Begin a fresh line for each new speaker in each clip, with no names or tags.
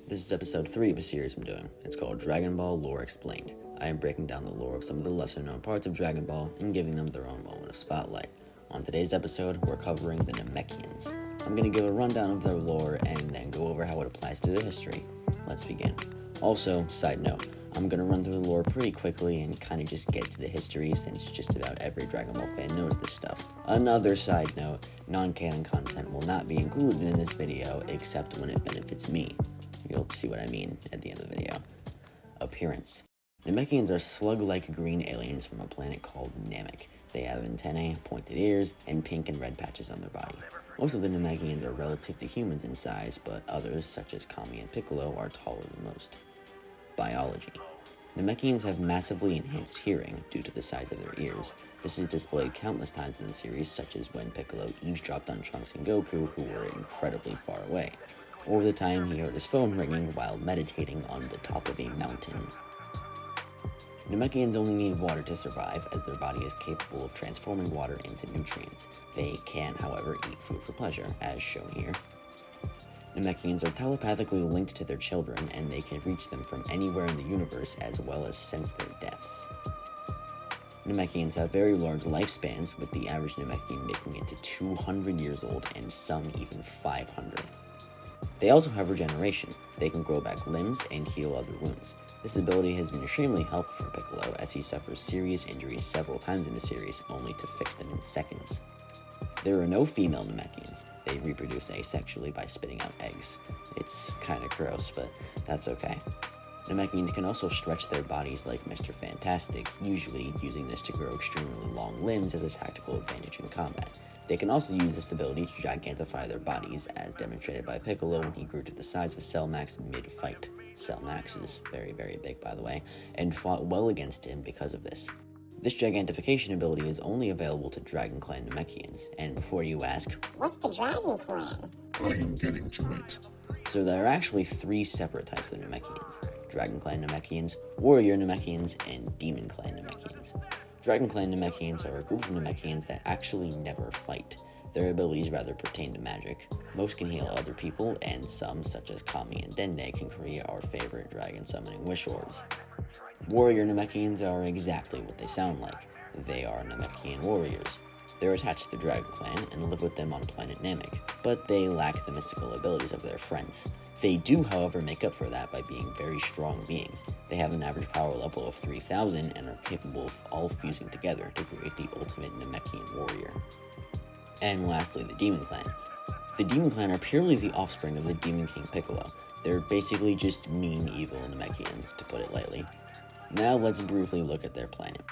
This is episode 3 of a series I'm doing. It's called Dragon Ball Lore Explained. I am breaking down the lore of some of the lesser known parts of Dragon Ball and giving them their own moment of spotlight. On today's episode, we're covering the Namekians. I'm going to give a rundown of their lore and then go over how it applies to their history. Let's begin. Also, side note, I'm going to run through the lore pretty quickly and kind of just get to the history since just about every Dragon Ball fan knows this stuff. Another side note, non-canon content will not be included in this video except when it benefits me. You'll see what I mean at the end of the video. Appearance. Namekians are slug-like green aliens from a planet called Namek. They have antennae, pointed ears, and pink and red patches on their body. Most of the Namekians are relative to humans in size, but others, such as Kami and Piccolo, are taller than most. Biology. Namekians have massively enhanced hearing due to the size of their ears. This is displayed countless times in the series, such as when Piccolo eavesdropped on Trunks and Goku, who were incredibly far away. Over the time, he heard his phone ringing while meditating on the top of a mountain. Namekians only need water to survive, as their body is capable of transforming water into nutrients. They can, however, eat food for pleasure, as shown here. Namekians are telepathically linked to their children, and they can reach them from anywhere in the universe, as well as sense their deaths. Namekians have very large lifespans, with the average Namekian making it to 200 years old, and some even 500. They also have regeneration. They can grow back limbs and heal other wounds. This ability has been extremely helpful for Piccolo, as he suffers serious injuries several times in the series, only to fix them in seconds. There are no female Namekians. They reproduce asexually by spitting out eggs. It's kinda gross, but that's okay. Namekians can also stretch their bodies like Mr. Fantastic, usually using this to grow extremely long limbs as a tactical advantage in combat. They can also use this ability to gigantify their bodies, as demonstrated by Piccolo when he grew to the size of a Cell Max mid-fight. Cell Max is very, very big, by the way, and fought well against him because of this. This gigantification ability is only available to Dragon Clan Namekians, and before you ask,
what's the Dragon Clan?
I am getting to it.
So there are actually 3 separate types of Namekians: Dragon Clan Namekians, Warrior Namekians, and Demon Clan Namekians. Dragon Clan Namekians are a group of Namekians that actually never fight. Their abilities rather pertain to magic. Most can heal other people, and some, such as Kami and Dende, can create our favorite dragon summoning wish orbs. Warrior Namekians are exactly what they sound like. They are Namekian warriors. They're attached to the Dragon Clan and live with them on planet Namek, but they lack the mystical abilities of their friends. They do, however, make up for that by being very strong beings. They have an average power level of 3,000 and are capable of all fusing together to create the ultimate Namekian warrior. And lastly, the Demon Clan. The Demon Clan are purely the offspring of the Demon King Piccolo. They're basically just mean, evil Namekians, to put it lightly. Now let's briefly look at their planet.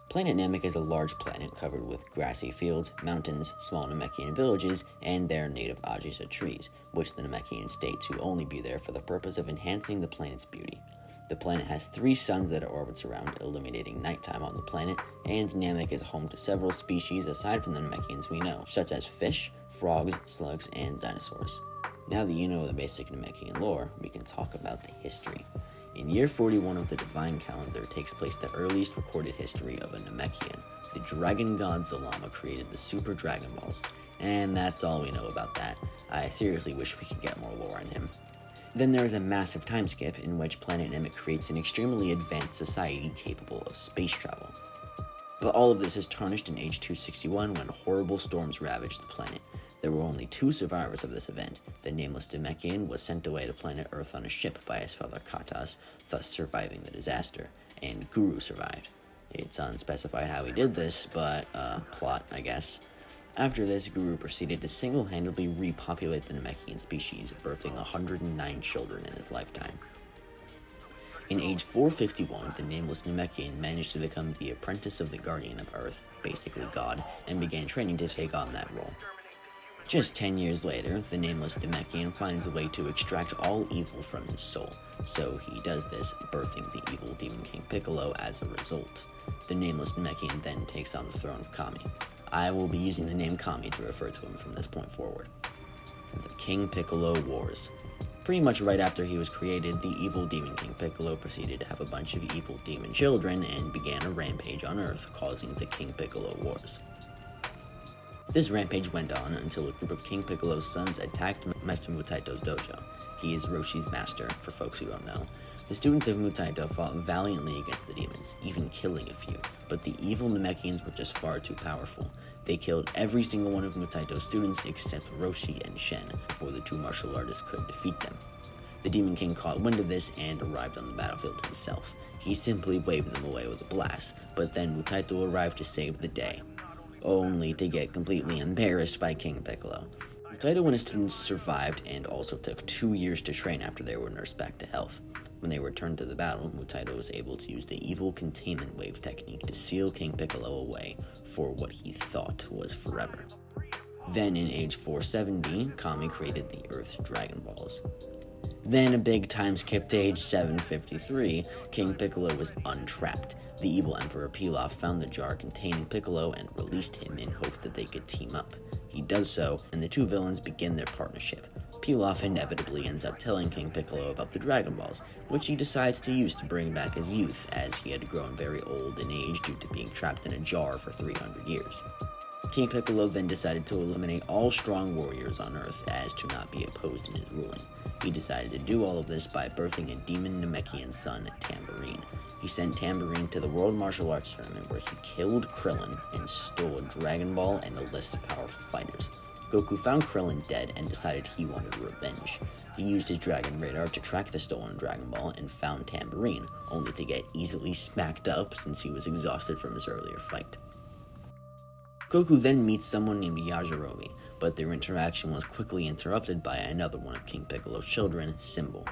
Planet Namek is a large planet covered with grassy fields, mountains, small Namekian villages, and their native Ajisa trees, which the Namekians state to only be there for the purpose of enhancing the planet's beauty. The planet has 3 suns that it orbits around, eliminating nighttime on the planet, and Namek is home to several species aside from the Namekians we know, such as fish, frogs, slugs, and dinosaurs. Now that you know the basic Namekian lore, we can talk about the history. In year 41 of the Divine Calendar takes place the earliest recorded history of a Namekian. The dragon god Zalama created the Super Dragon Balls, and that's all we know about that. I seriously wish we could get more lore on him. Then there is a massive time skip in which planet Namek creates an extremely advanced society capable of space travel. But all of this is tarnished in age 261 when horrible storms ravaged the planet. There were only 2 survivors of this event. The nameless Namekian was sent away to planet Earth on a ship by his father Katas, thus surviving the disaster, and Guru survived. It's unspecified how he did this, but, plot, I guess. After this, Guru proceeded to single-handedly repopulate the Namekian species, birthing 109 children in his lifetime. In age 451, the nameless Namekian managed to become the apprentice of the Guardian of Earth, basically God, and began training to take on that role. Just 10 years later, the nameless Namekian finds a way to extract all evil from his soul, so he does this, birthing the evil Demon King Piccolo as a result. The nameless Namekian then takes on the throne of Kami. I will be using the name Kami to refer to him from this point forward. The King Piccolo Wars. Pretty much right after he was created, the evil Demon King Piccolo proceeded to have a bunch of evil demon children and began a rampage on Earth, causing the King Piccolo Wars. This rampage went on until a group of King Piccolo's sons attacked Master Mutaito's dojo. He is Roshi's master, for folks who don't know. The students of Mutaito fought valiantly against the demons, even killing a few, but the evil Namekians were just far too powerful. They killed every single one of Mutaito's students except Roshi and Shen before the two martial artists could defeat them. The Demon King caught wind of this and arrived on the battlefield himself. He simply waved them away with a blast, but then Mutaito arrived to save the day, only to get completely embarrassed by King Piccolo. Mutaito and his students survived and also took 2 years to train after they were nursed back to health. When they returned to the battle, Mutaito was able to use the evil containment wave technique to seal King Piccolo away for what he thought was forever. Then in age 470, Kami created the Earth Dragon Balls. Then a big time skip to age 753, King Piccolo was untrapped. The evil Emperor Pilaf found the jar containing Piccolo and released him in hopes that they could team up. He does so, and the two villains begin their partnership. Pilaf inevitably ends up telling King Piccolo about the Dragon Balls, which he decides to use to bring back his youth, as he had grown very old in age due to being trapped in a jar for 300 years. King Piccolo then decided to eliminate all strong warriors on Earth as to not be opposed in his ruling. He decided to do all of this by birthing a demon Namekian son, Tambourine. He sent Tambourine to the World Martial Arts Tournament where he killed Krillin and stole a Dragon Ball and a list of powerful fighters. Goku found Krillin dead and decided he wanted revenge. He used his Dragon Radar to track the stolen Dragon Ball and found Tambourine, only to get easily smacked up since he was exhausted from his earlier fight. Goku then meets someone named Yajirobe, but their interaction was quickly interrupted by another one of King Piccolo's children, Symbol.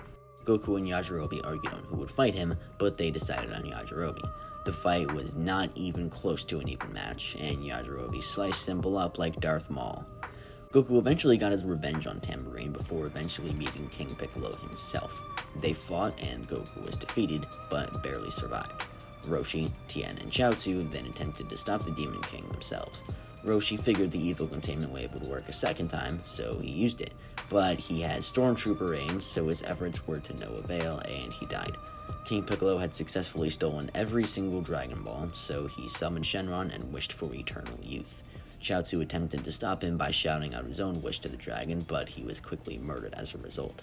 Goku and Yajirobe argued on who would fight him, but they decided on Yajirobe. The fight was not even close to an even match, and Yajirobe sliced Symbol up like Darth Maul. Goku eventually got his revenge on Tambourine before eventually meeting King Piccolo himself. They fought and Goku was defeated, but barely survived. Roshi, Tien, and Chaozu then attempted to stop the Demon King themselves. Roshi figured the evil containment wave would work a second time, so he used it, but he had stormtrooper aims, so his efforts were to no avail, and he died. King Piccolo had successfully stolen every single Dragon Ball, so he summoned Shenron and wished for eternal youth. Chaozu attempted to stop him by shouting out his own wish to the dragon, but he was quickly murdered as a result.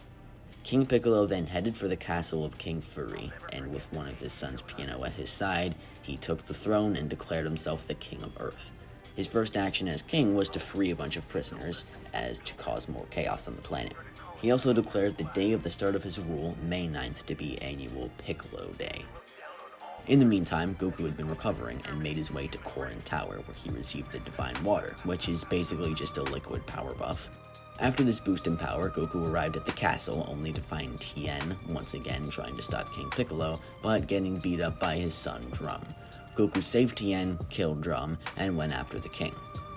King Piccolo then headed for the castle of King Furi, and with one of his sons Piano at his side, he took the throne and declared himself the King of Earth. His first action as king was to free a bunch of prisoners, as to cause more chaos on the planet. He also declared the day of the start of his rule, May 9th, to be annual Piccolo Day. In the meantime, Goku had been recovering and made his way to Korin Tower, where he received the Divine Water, which is basically just a liquid power buff. After this boost in power, Goku arrived at the castle only to find Tien once again trying to stop King Piccolo, but getting beat up by his son Drum. Goku saved Tien, killed Drum, and went after the king.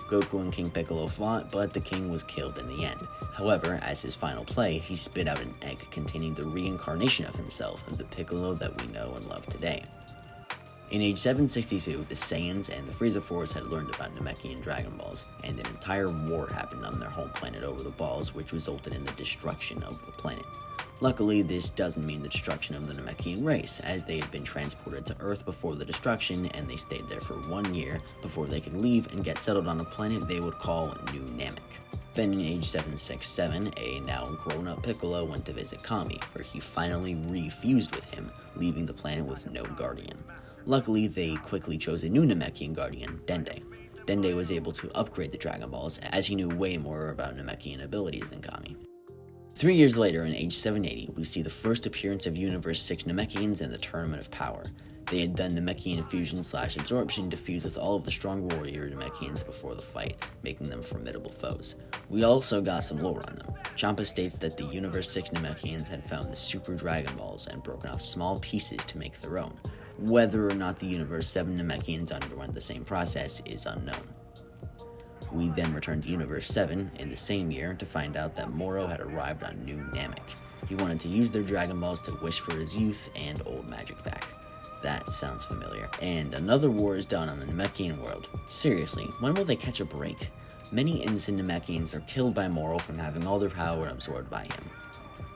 Goku and King Piccolo fought, but the king was killed in the end. However, as his final play, he spit out an egg containing the reincarnation of himself, the Piccolo that we know and love today. In age 762, the Saiyans and the Frieza Force had learned about Namekian Dragon Balls, and an entire war happened on their home planet over the balls, which resulted in the destruction of the planet. Luckily, this doesn't mean the destruction of the Namekian race, as they had been transported to Earth before the destruction, and they stayed there for 1 year before they could leave and get settled on a planet they would call New Namek. Then in age 767, a now grown-up Piccolo went to visit Kami, where he finally refused with him, leaving the planet with no guardian. Luckily, they quickly chose a new Namekian guardian, Dende. Dende was able to upgrade the Dragon Balls, as he knew way more about Namekian abilities than Kami. 3 years later, in age 780, we see the first appearance of Universe 6 Namekians in the Tournament of Power. They had done Namekian fusion/absorption to fuse with all of the strong warrior Namekians before the fight, making them formidable foes. We also got some lore on them. Champa states that the Universe 6 Namekians had found the Super Dragon Balls and broken off small pieces to make their own. Whether or not the Universe 7 Namekians underwent the same process is unknown. We then returned to Universe 7 in the same year to find out that Moro had arrived on New Namek. He wanted to use their Dragon Balls to wish for his youth and old magic back. That sounds familiar. And another war is done on the Namekian world. Seriously, when will they catch a break? Many innocent Namekians are killed by Moro from having all their power absorbed by him.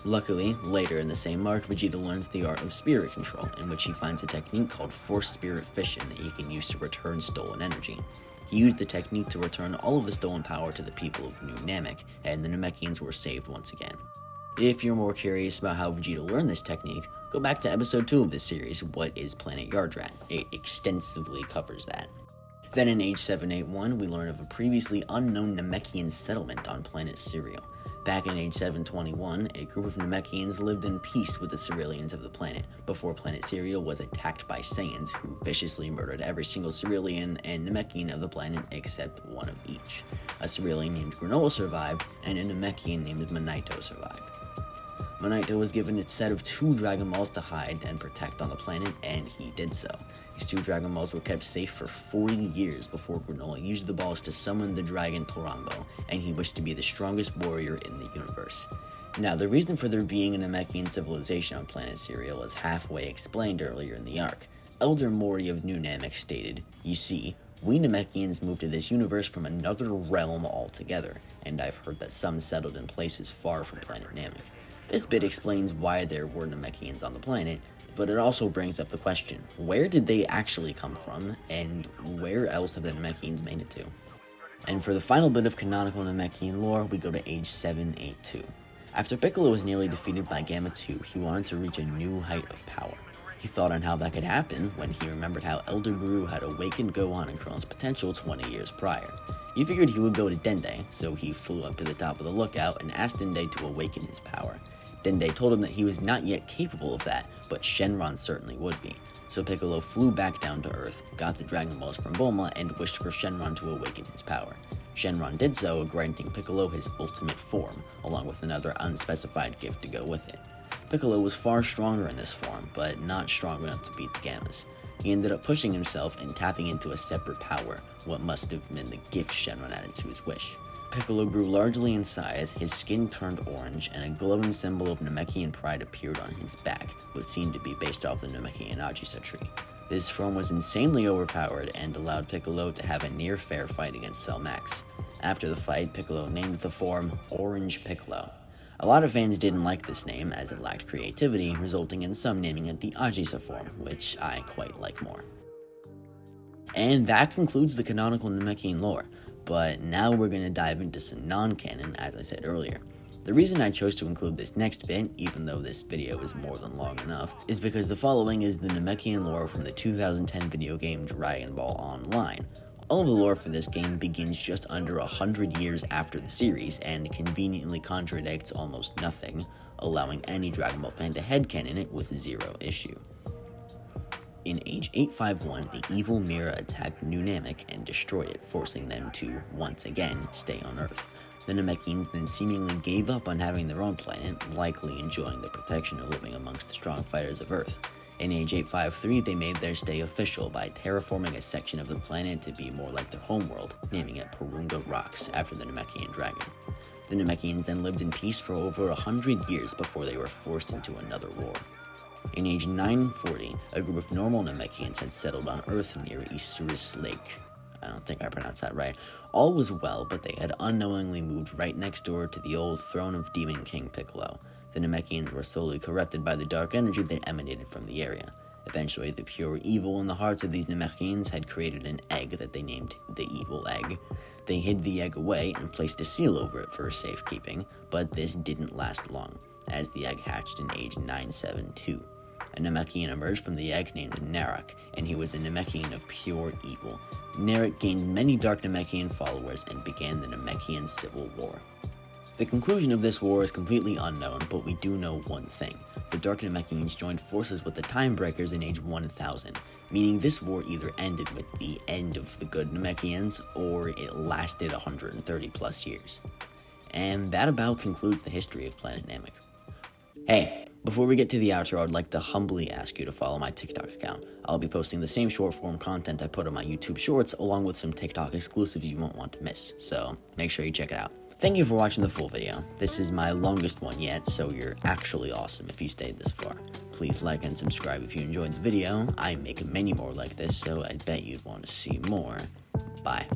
Luckily, later in the same arc, Vegeta learns the art of spirit control, in which he finds a technique called Force Spirit Fission that he can use to return stolen energy. He used the technique to return all of the stolen power to the people of New Namek, and the Namekians were saved once again. If you're more curious about how Vegeta learned this technique, go back to episode 2 of this series, What is Planet Yardrat? It extensively covers that. Then in Age 781, we learn of a previously unknown Namekian settlement on planet Cereal. Back in Age 721, a group of Namekians lived in peace with the Cerealians of the planet, before planet Cereal was attacked by Saiyans, who viciously murdered every single Cerealian and Namekian of the planet except one of each. A Cerealian named Granola survived, and a Namekian named Manito survived. Manito was given its set of 2 Dragon Balls to hide and protect on the planet, and he did so. His 2 Dragon Balls were kept safe for 40 years before Granola used the balls to summon the dragon Torambo, and he wished to be the strongest warrior in the universe. Now, the reason for there being a Namekian civilization on planet Cereal is halfway explained earlier in the arc. Elder Mori of New Namek stated, "You see, we Namekians moved to this universe from another realm altogether, and I've heard that some settled in places far from planet Namek." This bit explains why there were Namekians on the planet, but it also brings up the question, where did they actually come from, and where else have the Namekians made it to? And for the final bit of canonical Namekian lore, we go to Age 782. After Piccolo was nearly defeated by Gamma 2, he wanted to reach a new height of power. He thought on how that could happen when he remembered how Elder Guru had awakened Gohan and Krillin's potential 20 years prior. He figured he would go to Dende, so he flew up to the top of the lookout and asked Dende to awaken his power. Dende told him that he was not yet capable of that, but Shenron certainly would be. So Piccolo flew back down to Earth, got the Dragon Balls from Bulma, and wished for Shenron to awaken his power. Shenron did so, granting Piccolo his ultimate form, along with another unspecified gift to go with it. Piccolo was far stronger in this form, but not strong enough to beat the Gammas. He ended up pushing himself and tapping into a separate power, what must have been the gift Shenron added to his wish. Piccolo grew largely in size, his skin turned orange, and a glowing symbol of Namekian pride appeared on his back, what seemed to be based off the Namekian Ajisa tree. This form was insanely overpowered and allowed Piccolo to have a near-fair fight against Cell Max. After the fight, Piccolo named the form Orange Piccolo. A lot of fans didn't like this name as it lacked creativity, resulting in some naming it the Ajisa form, which I quite like more. And that concludes the canonical Namekian lore. But now we're going to dive into some non-canon, as I said earlier. The reason I chose to include this next bit, even though this video is more than long enough, is because the following is the Namekian lore from the 2010 video game Dragon Ball Online. All of the lore for this game begins just under 100 years after the series, and conveniently contradicts almost nothing, allowing any Dragon Ball fan to headcanon it with 0 issue. In Age 851, the evil Mira attacked New Namek and destroyed it, forcing them to, once again, stay on Earth. The Namekians then seemingly gave up on having their own planet, likely enjoying the protection of living amongst the strong fighters of Earth. In Age 853, they made their stay official by terraforming a section of the planet to be more like their homeworld, naming it Purunga Rocks, after the Namekian dragon. The Namekians then lived in peace for over 100 years before they were forced into another war. In Age 940, a group of normal Namekians had settled on Earth near Isuris Lake. I don't think I pronounced that right. All was well, but they had unknowingly moved right next door to the old throne of Demon King Piccolo. The Namekians were slowly corrupted by the dark energy that emanated from the area. Eventually, the pure evil in the hearts of these Namekians had created an egg that they named the Evil Egg. They hid the egg away and placed a seal over it for safekeeping, but this didn't last long, as the egg hatched in Age 972. A Namekian emerged from the egg named Narok, and he was a Namekian of pure evil. Narok gained many Dark Namekian followers and began the Namekian Civil War. The conclusion of this war is completely unknown, but we do know one thing. The Dark Namekians joined forces with the Timebreakers in Age 1000, meaning this war either ended with the end of the good Namekians, or it lasted 130 plus years. And that about concludes the history of Planet Namek. Hey! Before we get to the outro, I'd like to humbly ask you to follow my TikTok account. I'll be posting the same short-form content I put on my YouTube Shorts, along with some TikTok exclusives you won't want to miss, so make sure you check it out. Thank you for watching the full video. This is my longest one yet, so you're actually awesome if you stayed this far. Please like and subscribe if you enjoyed the video. I make many more like this, so I bet you'd want to see more. Bye.